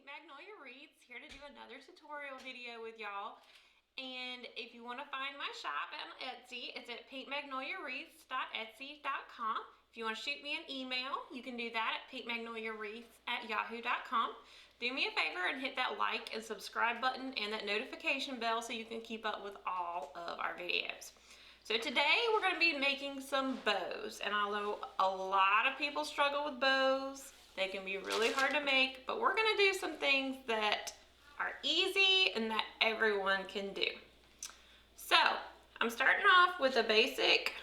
Magnolia Wreaths, here to do another tutorial video with y'all. And if you want to find my shop on Etsy, it's at pinkmagnoliawreaths.etsy.com. If you want to shoot me an email, you can do that at pinkmagnoliawreaths@yahoo.com. Do me a favor and hit that like and subscribe button and that notification bell so you can keep up with all of our videos. So today we're going to be making some bows, and although a lot of people struggle with bows, they can be really hard to make, but we're going to do some things that are easy and that everyone can do. So I'm starting off with a basic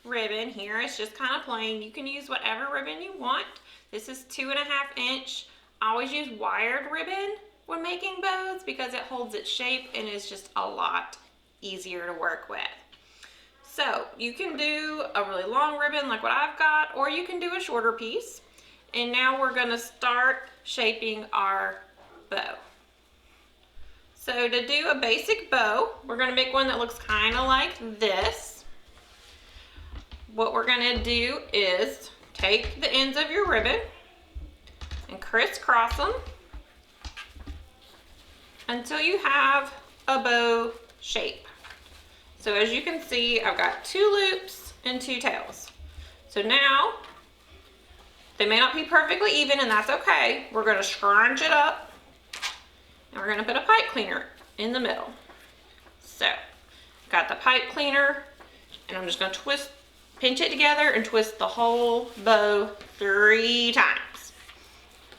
ribbon here. It's just kind of plain. You can use whatever ribbon you want. This is 2.5 inch. I always use wired ribbon when making bows because it holds its shape and is just a lot easier to work with. So you can do a really long ribbon like what I've got, or you can do a shorter piece. And now we're going to start shaping our bow. So to do a basic bow, we're going to make one that looks kind of like this. What we're going to do is take the ends of your ribbon and crisscross them until you have a bow shape. So as you can see, I've got 2 loops and 2 tails. So now, they may not be perfectly even, and that's okay. We're going to scrunch it up, and we're going to put a pipe cleaner in the middle. So, got the pipe cleaner, and I'm just going to pinch it together and twist the whole bow 3 times.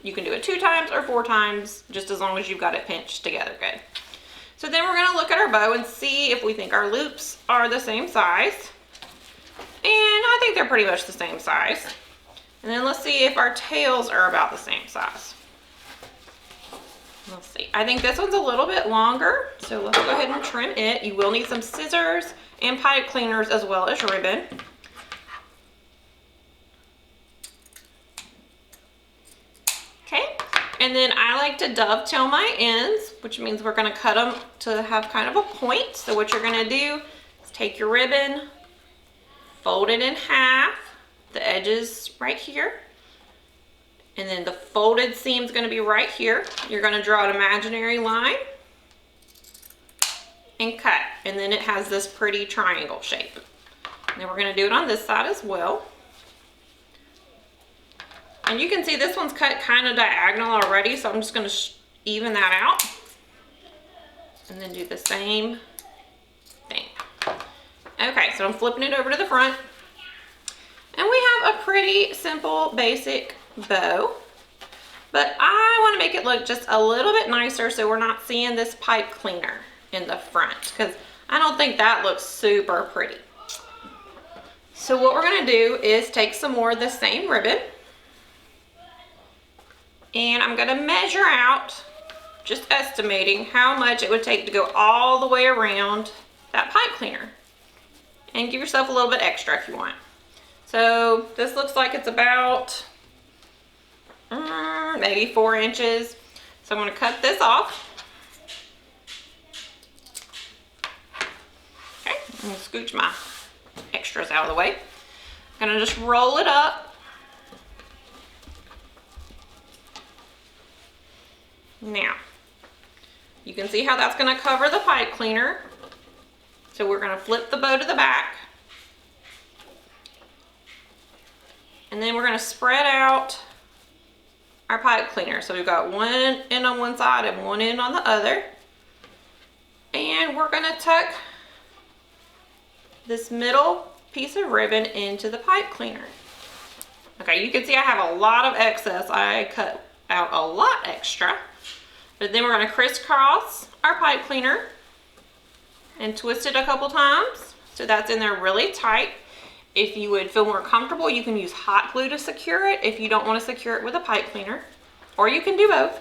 You can do it 2 times or 4 times, just as long as you've got it pinched together good. So then we're going to look at our bow and see if we think our loops are the same size. And I think they're pretty much the same size. And then let's see if our tails are about the same size. Let's see. I think this one's a little bit longer, so let's go ahead and trim it. You will need some scissors and pipe cleaners as well as ribbon. Okay, and then I like to dovetail my ends, which means we're going to cut them to have kind of a point. So what you're going to do is take your ribbon, fold it in half, the edges right here, and then the folded seam is going to be right here. You're going to draw an imaginary line and cut, and then it has this pretty triangle shape. And then we're going to do it on this side as well. And you can see this one's cut kind of diagonal already, so I'm just going to even that out and then do the same thing. Okay, so I'm flipping it over to the front. And we have a pretty simple, basic bow, but I want to make it look just a little bit nicer so we're not seeing this pipe cleaner in the front, because I don't think that looks super pretty. So what we're going to do is take some more of the same ribbon, and I'm going to measure out, just estimating how much it would take to go all the way around that pipe cleaner, and give yourself a little bit extra if you want. So this looks like it's about maybe 4 inches. So I'm going to cut this off. Okay, I'm going to scooch my extras out of the way. I'm going to just roll it up. Now, you can see how that's going to cover the pipe cleaner. So we're going to flip the bow to the back. And then we're going to spread out our pipe cleaner. So we've got one end on one side and one end on the other. And we're going to tuck this middle piece of ribbon into the pipe cleaner. Okay, you can see I have a lot of excess. I cut out a lot extra. But then we're going to crisscross our pipe cleaner and twist it a couple times so that's in there really tight. If you would feel more comfortable, you can use hot glue to secure it if you don't want to secure it with a pipe cleaner, or you can do both.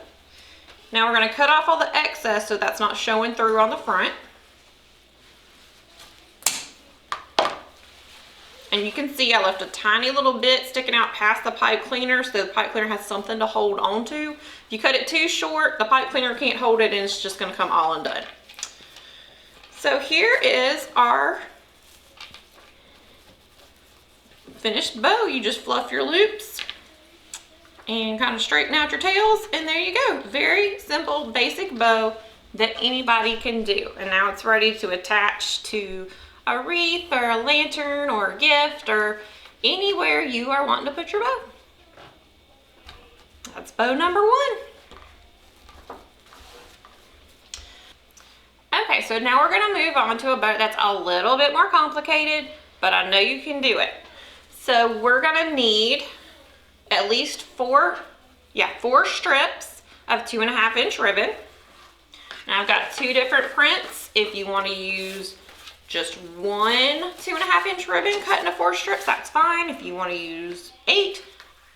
Now we're going to cut off all the excess so that's not showing through on the front. And you can see I left a tiny little bit sticking out past the pipe cleaner so the pipe cleaner has something to hold on to. If you cut it too short, the pipe cleaner can't hold it and it's just going to come all undone. So here is our finished bow. You just fluff your loops and kind of straighten out your tails, and there you go. Very simple, basic bow that anybody can do. And now it's ready to attach to a wreath or a lantern or a gift or anywhere you are wanting to put your bow. That's bow number 1. Okay, so now we're gonna move on to a bow that's a little bit more complicated, but I know you can do it. So we're gonna need at least 4 strips of 2.5 inch ribbon. Now I've got 2 different prints. If you want to use just one 2.5 inch ribbon cut into 4 strips, that's fine. If you want to use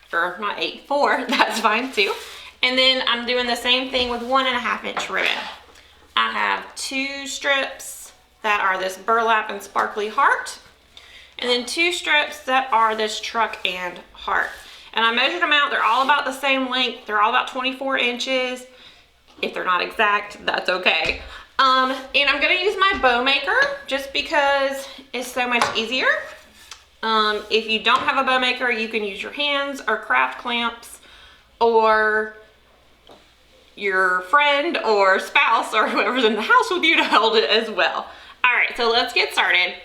4, that's fine too. And then I'm doing the same thing with 1.5 inch ribbon. I have 2 strips that are this burlap and sparkly heart, and then 2 strips that are this truck and heart. And I measured them out. They're all about the same length. They're all about 24 inches. If they're not exact, that's okay. And I'm gonna use my bow maker just because it's so much easier. If you don't have a bow maker, you can use your hands or craft clamps or your friend or spouse or whoever's in the house with you to hold it as well. All right, so let's get started.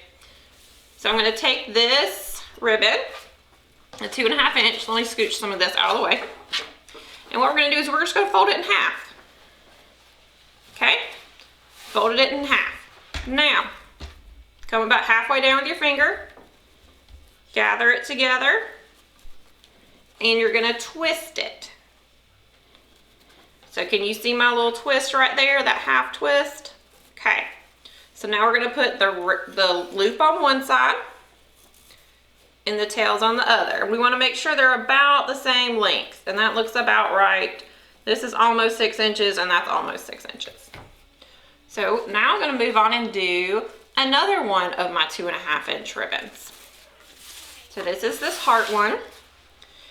So I'm gonna take this ribbon, a 2.5 inch, let me scooch some of this out of the way. And what we're gonna do is we're just gonna fold it in half. Okay, folded it in half. Now, come about halfway down with your finger, gather it together, and you're gonna twist it. So can you see my little twist right there, that half twist? Okay, so now we're gonna put the loop on one side and the tails on the other. We wanna make sure they're about the same length, and that looks about right. This is almost 6 inches and that's almost 6 inches. So now I'm gonna move on and do another one of my 2.5 inch ribbons. So this is this heart one.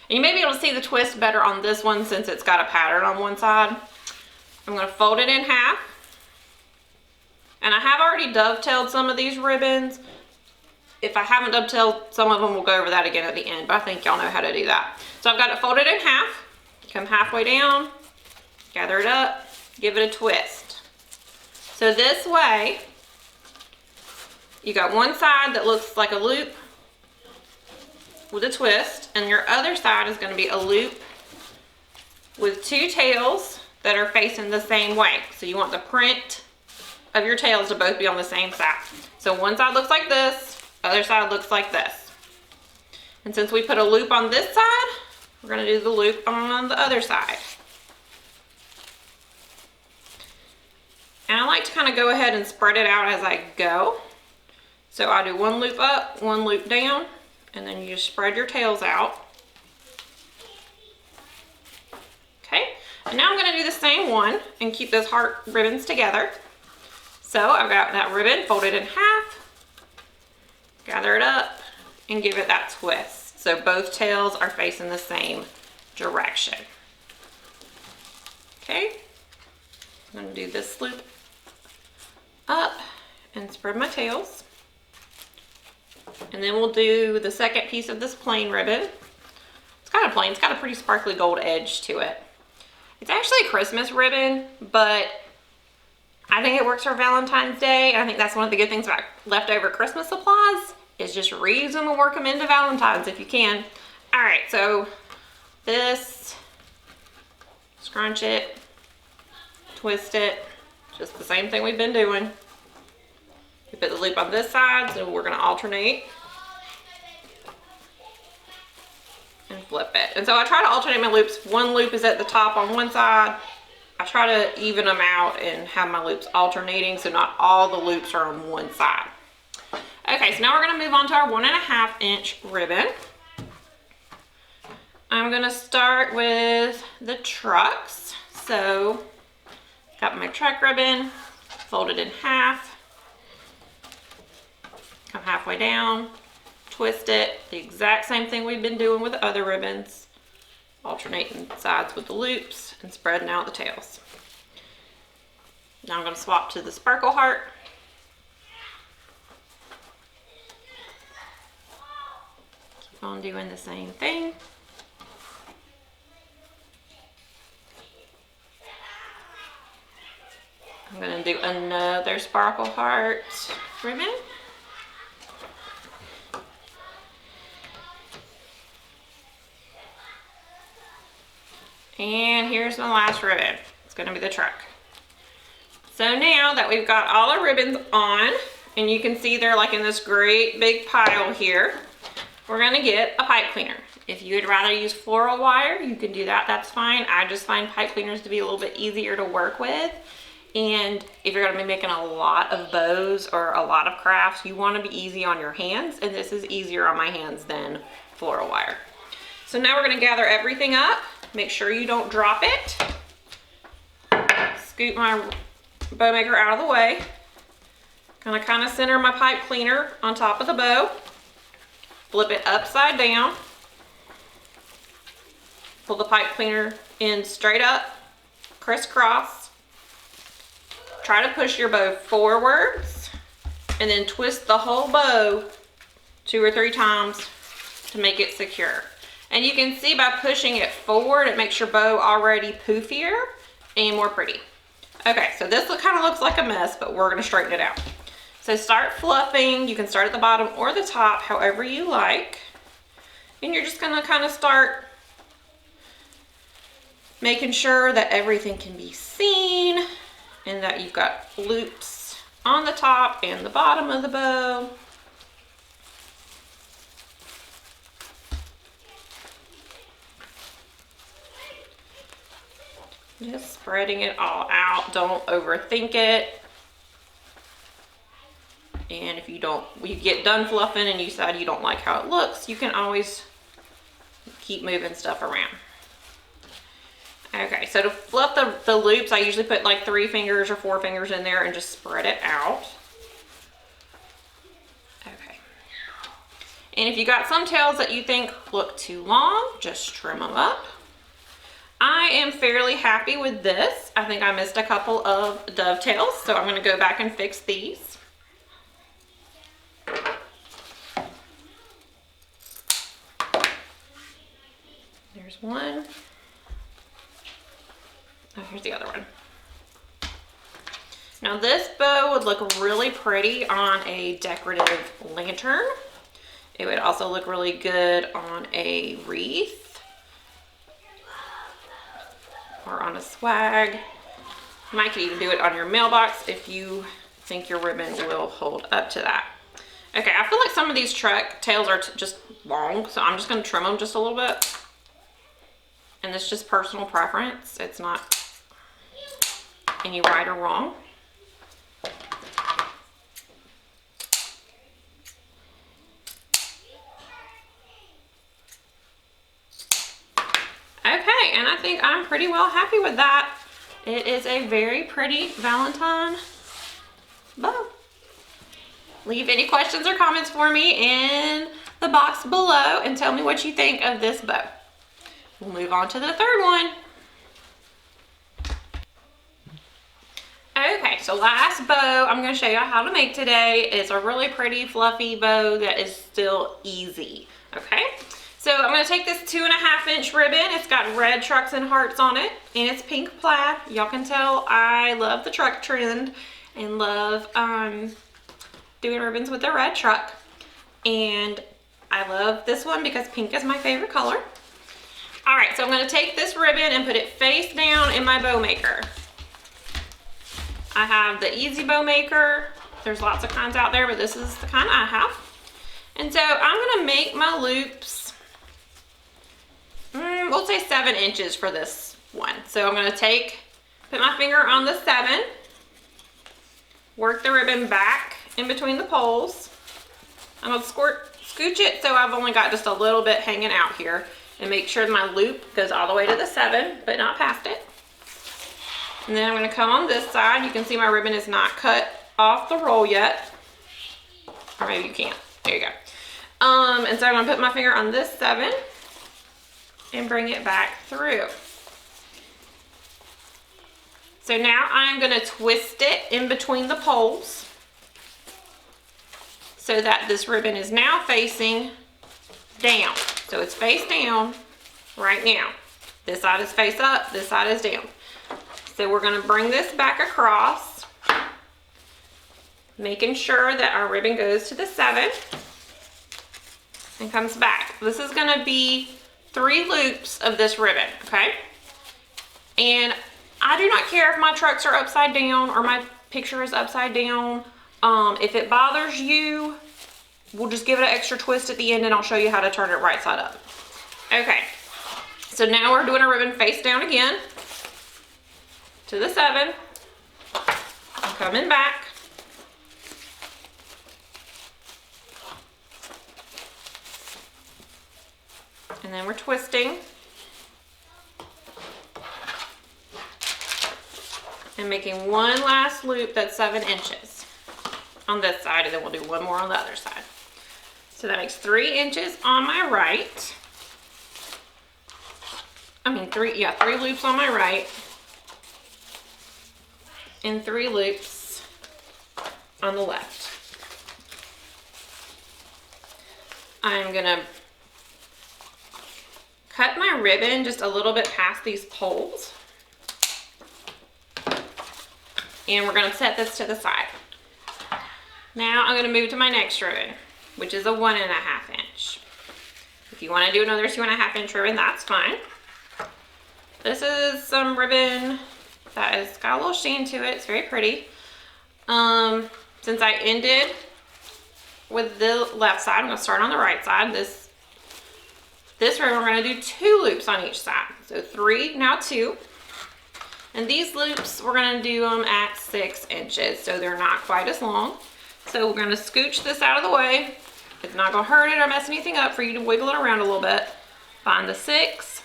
And you may be able to see the twist better on this one since it's got a pattern on one side. I'm gonna fold it in half. And I have already dovetailed some of these ribbons. If I haven't dovetailed some of them, we'll go over that again at the end, but I think y'all know how to do that. So I've got it folded in half, come halfway down, gather it up, give it a twist. So this way, you got one side that looks like a loop with a twist, and your other side is going to be a loop with 2 tails that are facing the same way. So you want the print of your tails to both be on the same side. So one side looks like this, other side looks like this. And since we put a loop on this side, we're going to do the loop on the other side. And I like to kind of go ahead and spread it out as I go. So I do one loop up, one loop down, and then you just spread your tails out. Okay, and now I'm going to do the same one and keep those heart ribbons together. So I've got that ribbon folded in half, gather it up, and give it that twist. So both tails are facing the same direction. Okay, I'm going to do this loop up and spread my tails. And then we'll do the second piece of this plain ribbon. It's kind of plain, it's got a pretty sparkly gold edge to it. It's actually a Christmas ribbon, but I think it works for Valentine's Day. I think that's one of the good things about leftover Christmas supplies is just reuse them and work them into Valentine's if you can. All right, so this, scrunch it, twist it, just the same thing we've been doing. We put the loop on this side, so we're gonna alternate and flip it. And so I try to alternate my loops. One loop is at the top on one side. I try to even them out and have my loops alternating so not all the loops are on one side. Okay, so now we're gonna move on to our 1.5 inch ribbon. I'm gonna start with the trucks. So, got my truck ribbon, fold it in half, come halfway down, twist it, the exact same thing we've been doing with the other ribbons, alternating sides with the loops and spreading out the tails. Now I'm going to swap to the sparkle heart. Keep on doing the same thing. I'm gonna do another sparkle heart ribbon. And here's my last ribbon. It's gonna be the truck. So now that we've got all our ribbons on, and you can see they're like in this great big pile here, we're gonna get a pipe cleaner. If you would rather use floral wire, you can do that, that's fine. I just find pipe cleaners to be a little bit easier to work with. And if you're gonna be making a lot of bows or a lot of crafts, you wanna be easy on your hands, and this is easier on my hands than floral wire. So now we're gonna gather everything up. Make sure you don't drop it. Scoot my bow maker out of the way. Gonna kind of center my pipe cleaner on top of the bow. Flip it upside down. Pull the pipe cleaner in straight up, crisscross. Try to push your bow forwards and then twist the whole bow 2 or 3 times to make it secure. And you can see by pushing it forward, it makes your bow already poofier and more pretty. Okay, so this kind of looks like a mess, but we're gonna straighten it out. So start fluffing. You can start at the bottom or the top, however you like. And you're just gonna kind of start making sure that everything can be seen and that you've got loops on the top and the bottom of the bow. Just spreading it all out. Don't overthink it. And if you get done fluffing and you decide you don't like how it looks, you can always keep moving stuff around. Okay, so to fluff the loops, I usually put like 3 fingers or 4 fingers in there and just spread it out. Okay. And if you got some tails that you think look too long, just trim them up. I am fairly happy with this. I think I missed a couple of dovetails, so I'm going to go back and fix these. There's one. Oh, here's the other one. Now this bow would look really pretty on a decorative lantern. It would also look really good on a wreath or on a swag. You might could even do it on your mailbox if you think your ribbon will hold up to that. Okay, I feel like some of these truck tails are just long, so I'm just going to trim them just a little bit. And it's just personal preference. It's not any right or wrong. Okay, and I think I'm pretty well happy with that. It is a very pretty Valentine bow. Leave any questions or comments for me in the box below and tell me what you think of this bow. We'll move on to the third one. Okay, so last bow I'm going to show you how to make today. It's a really pretty fluffy bow that is still easy. Okay, so I'm going to take this 2.5 inch ribbon. It's got red trucks and hearts on it, and it's pink plaid. Y'all can tell I love the truck trend and love doing ribbons with the red truck. And I love this one because pink is my favorite color. All right, so I'm going to take this ribbon and put it face down in my bow maker. I have the Easy Bow Maker. There's lots of kinds out there, but this is the kind I have. And so I'm going to make my loops, we'll say 7 inches for this one. So I'm going to put my finger on the 7, work the ribbon back in between the poles. I'm going to scooch it so I've only got just a little bit hanging out here, and make sure my loop goes all the way to the 7, but not past it. And then I'm going to come on this side. You can see my ribbon is not cut off the roll yet. Or maybe you can't. There you go. And so I'm going to put my finger on this 7 and bring it back through. So now I'm going to twist it in between the poles so that this ribbon is now facing down. So it's face down right now. This side is face up, this side is down. So we're going to bring this back across making sure that our ribbon goes to the 7 and comes back. This is gonna be 3 loops of this ribbon, okay? And I do not care if my trucks are upside down or my picture is upside down. If it bothers you, we'll just give it an extra twist at the end and I'll show you how to turn it right side up. Okay, so now we're doing a ribbon face down again to the 7. I'm coming back. And then we're twisting. And making one last loop that's 7 inches on this side, and then we'll do one more on the other side. So that makes 3 inches on my right. Three loops on my right. And 3 loops on the left. I'm gonna cut my ribbon just a little bit past these poles. And we're gonna set this to the side. Now I'm gonna move to my next ribbon, which is a 1.5 inch. If you wanna do another 2.5 inch ribbon, that's fine. This is some ribbon that has got a little sheen to it. It's very pretty. Since I ended with the left side, I'm gonna start on the right side. This ribbon, we're gonna do 2 loops on each side. So 3, now 2. And these loops, we're gonna do them at 6 inches, so they're not quite as long. So we're gonna scooch this out of the way. It's not gonna hurt it or mess anything up for you to wiggle it around a little bit. Find the 6.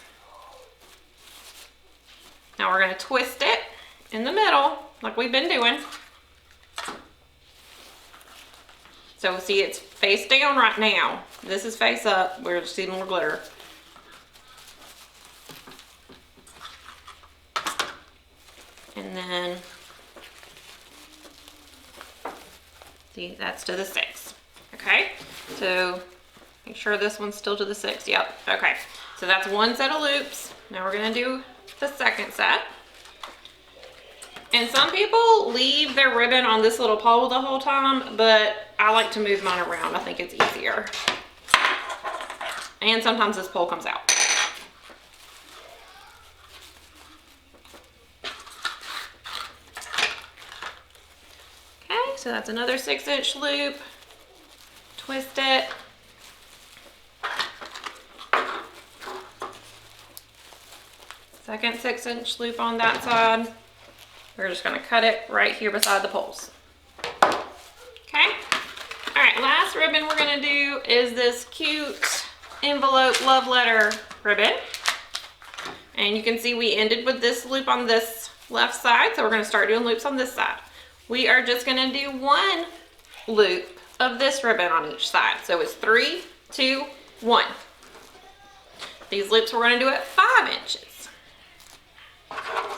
Now we're gonna twist it in the middle, like we've been doing. So see, it's face down right now. This is face up. We're just seeing more glitter. And then, see, that's to the 6. Okay, so make sure this one's still to the 6. Yep, okay. So that's one set of loops. Now we're gonna do the second set. And some people leave their ribbon on this little pole the whole time, but I like to move mine around. I think it's easier. And sometimes this pole comes out. Okay, so that's another 6 inch loop. Twist it. Second 6 inch loop on that side. We're just gonna cut it right here beside the poles. Okay. All right, last ribbon we're gonna do is this cute envelope love letter ribbon. And you can see we ended with this loop on this left side, so we're gonna start doing loops on this side. We are just gonna do 1 loop of this ribbon on each side. So it's 3, 2, 1. These loops we're gonna do at 5 inches.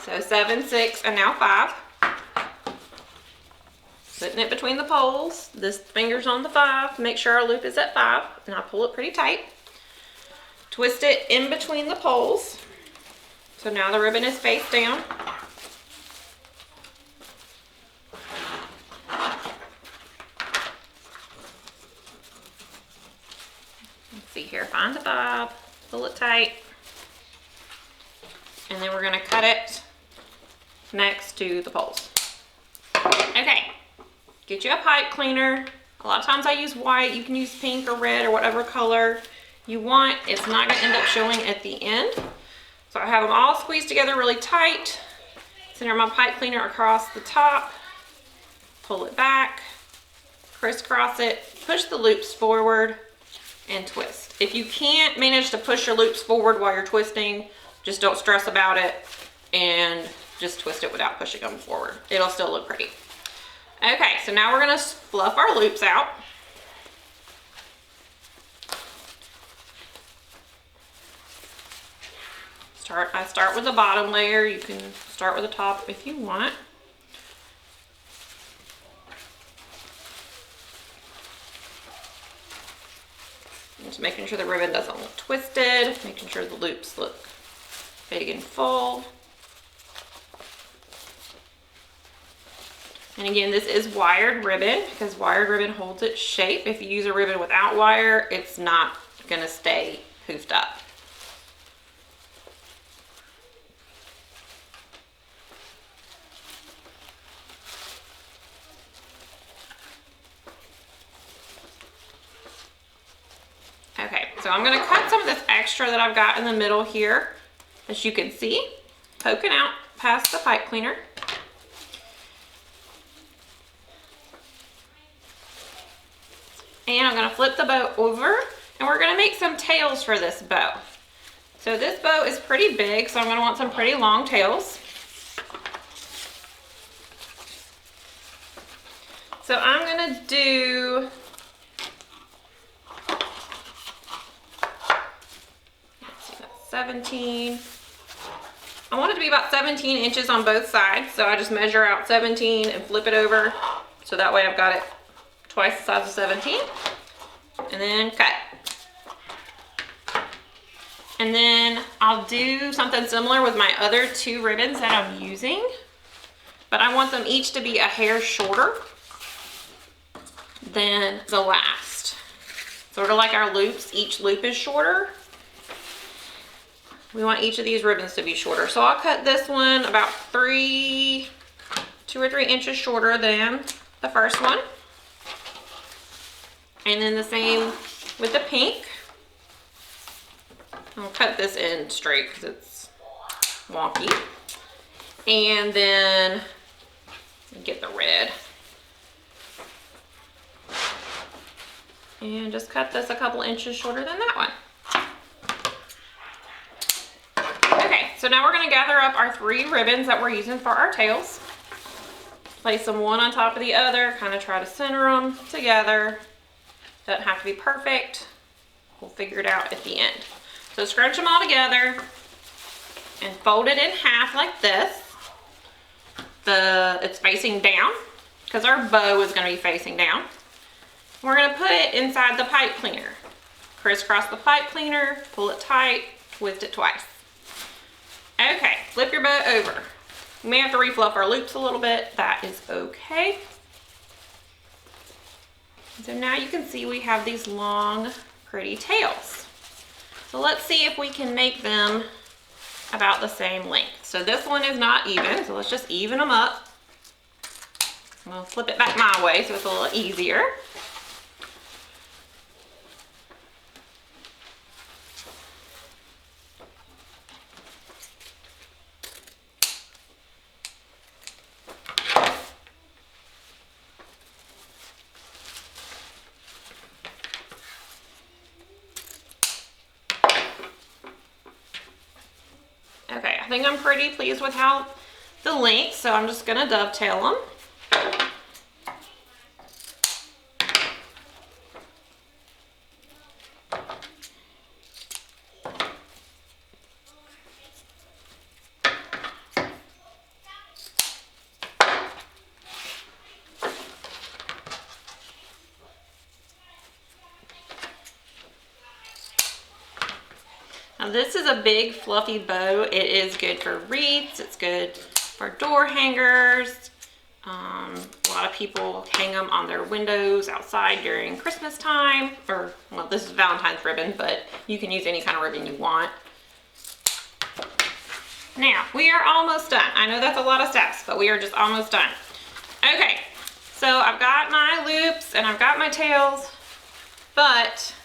So 7, 6, and now 5. Putting it between the poles. This finger's on the 5. Make sure our loop is at 5, and I pull it pretty tight. Twist it in between the poles. So now the ribbon is face down. Let's see here, find the 5, pull it tight. And then we're gonna cut it next to the poles. Okay, get you a pipe cleaner. A lot of times I use white. You can use pink or red or whatever color you want. It's not gonna end up showing at the end. So I have them all squeezed together really tight. Center my pipe cleaner across the top. Pull it back, crisscross it, push the loops forward, and twist. If you can't manage to push your loops forward while you're twisting, just don't stress about it and just twist it without pushing them forward. It'll still look pretty. Okay, so now we're gonna fluff our loops out. I start with the bottom layer. You can start with the top if you want. Just making sure the ribbon doesn't look twisted, making sure the loops look big and full. And again, this is wired ribbon because wired ribbon holds its shape. If you use a ribbon without wire, it's not gonna stay poofed up. Okay, so I'm gonna cut some of this extra that I've got in the middle here, as you can see, poking out past the pipe cleaner. And I'm gonna flip the bow over and we're gonna make some tails for this bow. So this bow is pretty big, so I'm gonna want some pretty long tails. So I'm gonna do, 17. I want it to be about 17 inches on both sides, so I just measure out 17 and flip it over, so that way I've got it twice the size of 17, and then cut. And then I'll do something similar with my other 2 ribbons that I'm using, but I want them each to be a hair shorter than the last. Sort of like our loops, each loop is shorter. We want each of these ribbons to be shorter. So I'll cut this one about 2 or 3 inches shorter than the first one. And then the same with the pink. I'll cut this in straight because it's wonky. And then get the red. And just cut this a couple inches shorter than that one. So now we're going to gather up our 3 ribbons that we're using for our tails. Place them one on top of the other, kind of try to center them together. Doesn't have to be perfect. We'll figure it out at the end. So scrunch them all together and fold it in half like this. It's facing down because our bow is going to be facing down. We're going to put it inside the pipe cleaner. Crisscross the pipe cleaner, pull it tight, twist it twice. Okay, flip your bow over. You may have to refluff our loops a little bit. That is okay. So now you can see we have these long, pretty tails. So let's see if we can make them about the same length. So this one is not even, so let's just even them up. I'm gonna flip it back my way so it's a little easier. Okay, I think I'm pretty pleased with how the length, so I'm just gonna dovetail them. Now this is a big fluffy bow. It is good for wreaths, it's good for door hangers. A lot of people hang them on their windows outside during Christmas time, or, well, this is Valentine's ribbon, but you can use any kind of ribbon you want. Now, we are almost done. I know that's a lot of steps, but we are just almost done. Okay, so I've got my loops and I've got my tails, but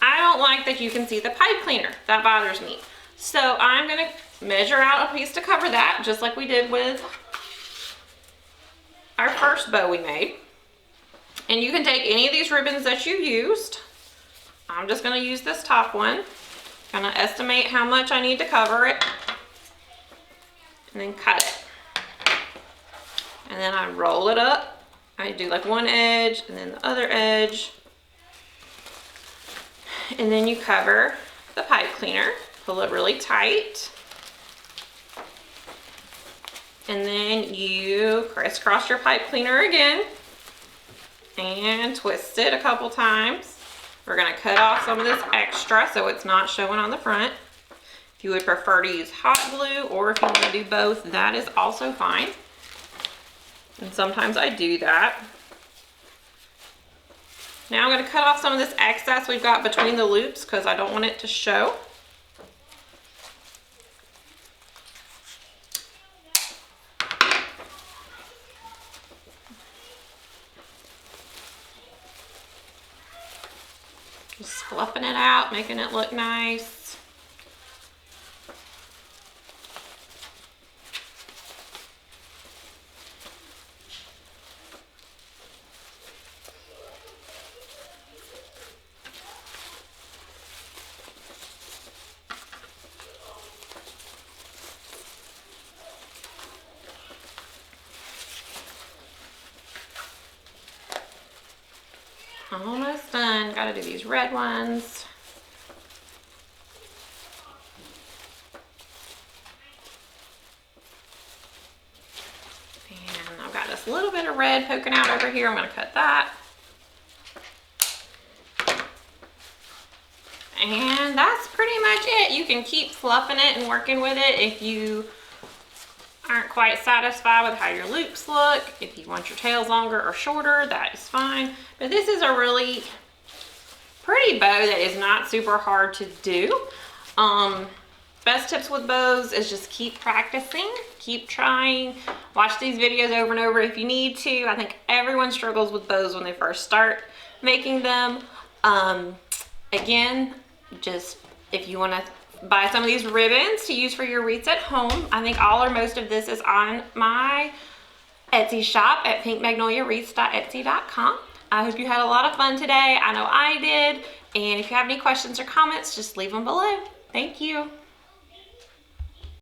I don't like that you can see the pipe cleaner. That bothers me. So I'm gonna measure out a piece to cover that, just like we did with our first bow we made. And you can take any of these ribbons that you used. I'm just gonna use this top one. Gonna estimate how much I need to cover it. And then cut it. And then I roll it up. I do like one edge and then the other edge. And then you cover the pipe cleaner, pull it really tight. And then you crisscross your pipe cleaner again and twist it a couple times. We're gonna cut off some of this extra so it's not showing on the front. If you would prefer to use hot glue or if you want to do both, that is also fine. And sometimes I do that. Now I'm going to cut off some of this excess we've got between the loops because I don't want it to show. Just fluffing it out, making it look nice. Almost done. Gotta do these red ones. And I've got this little bit of red poking out over here. I'm gonna cut that. And that's pretty much it. You can keep fluffing it and working with it if you aren't quite satisfied with how your loops look. If you want your tails longer or shorter, that is fine. But this is a really pretty bow that is not super hard to do. Best tips with bows is just keep practicing, keep trying, watch these videos over and over if you need to. I think everyone struggles with bows when they first start making them. Again, just if you want to buy some of these ribbons to use for your wreaths at home, I think all or most of this is on my Etsy shop at pinkmagnoliawreaths.etsy.com. I hope you had a lot of fun today. I know I did. And if you have any questions or comments, just leave them below. Thank you.